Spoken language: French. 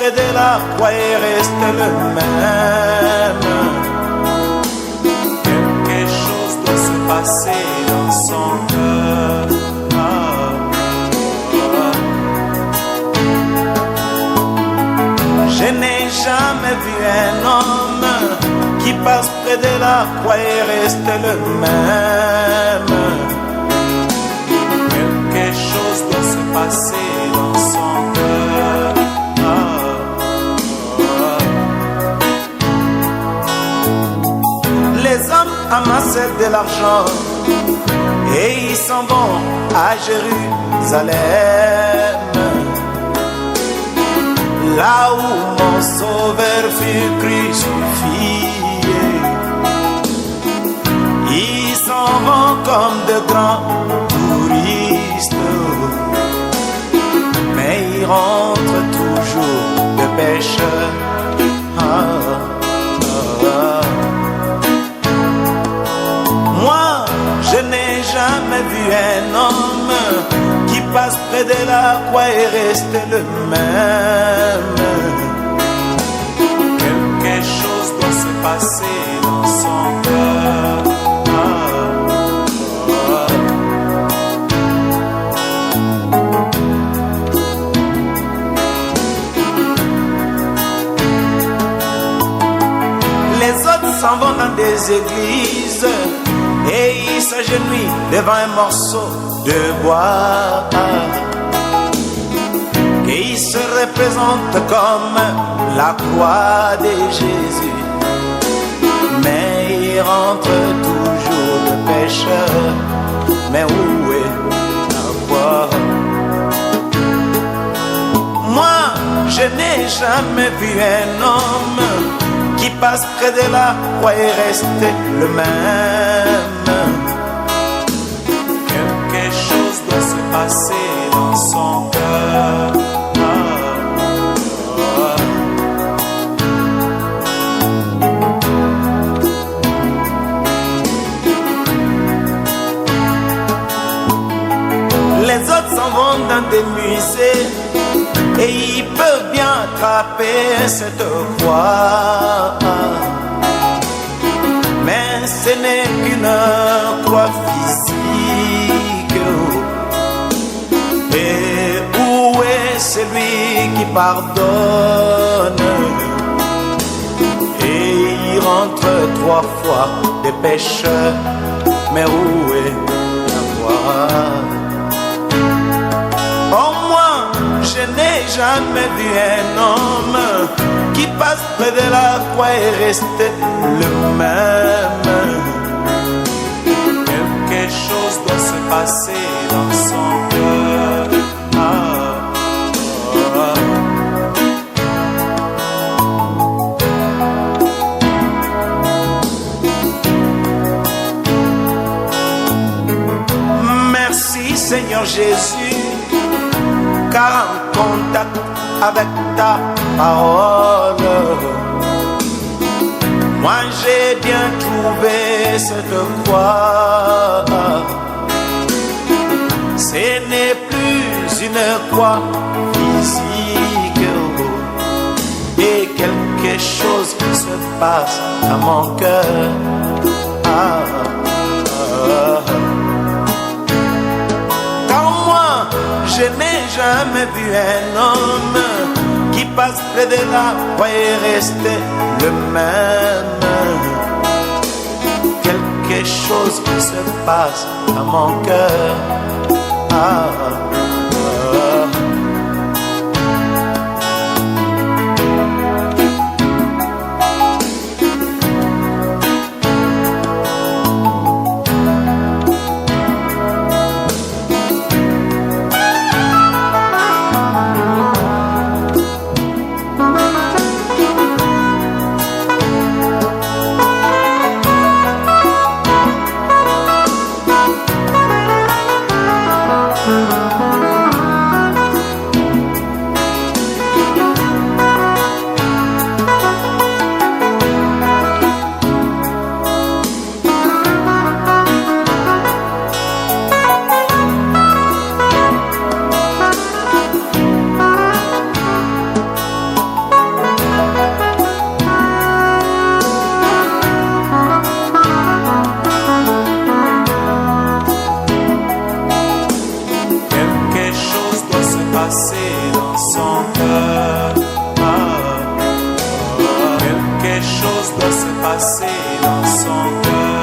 près de la croix et reste le même. Quelque chose doit se passer dans son cœur. Je n'ai jamais vu un homme qui passe près de la croix et reste le même. Quelque chose doit se passer dans son cœur. Les hommes amassent de l'argent et ils s'en vont à Jérusalem, là où mon sauveur fut crucifié. Ils s'en vont comme de grands touristes, mais ils rentrent toujours de pécheurs. Moi, je n'ai jamais vu un homme qui passe près de la croix et reste le même. Quelque chose doit se passer dans son cœur. Les autres s'en vont dans des églises et ils s'agenouillent devant un morceau de bois qui se représente comme la croix de Jésus. Mais ils rentrent toujours de pécheurs. Mais où est la croix? Moi, je n'ai jamais vu un homme qui passe près de la croix et reste le même. Quelque chose doit se passer dans son cœur. Les autres s'en vont dans des musées et ils peuvent bien attraper cette croix. Mais ce n'est qu'une croix physique. Et où est celui qui pardonne? Et il rentre 3 fois des pécheurs. Mais où est la croix? Oh, moi, je n'ai jamais vu un homme qui passe près de la croix et reste le même. Quelque chose doit se passer dans son cœur. Merci Seigneur Jésus, car en contact avec ta parole, moi j'ai bien trouvé cette croix. Ce n'est plus une croix physique et quelque chose qui se passe dans mon cœur. Je n'ai jamais vu un homme qui passe près de la croix et reste le même. Quelque chose qui se passe dans mon cœur. passer dans son cœur.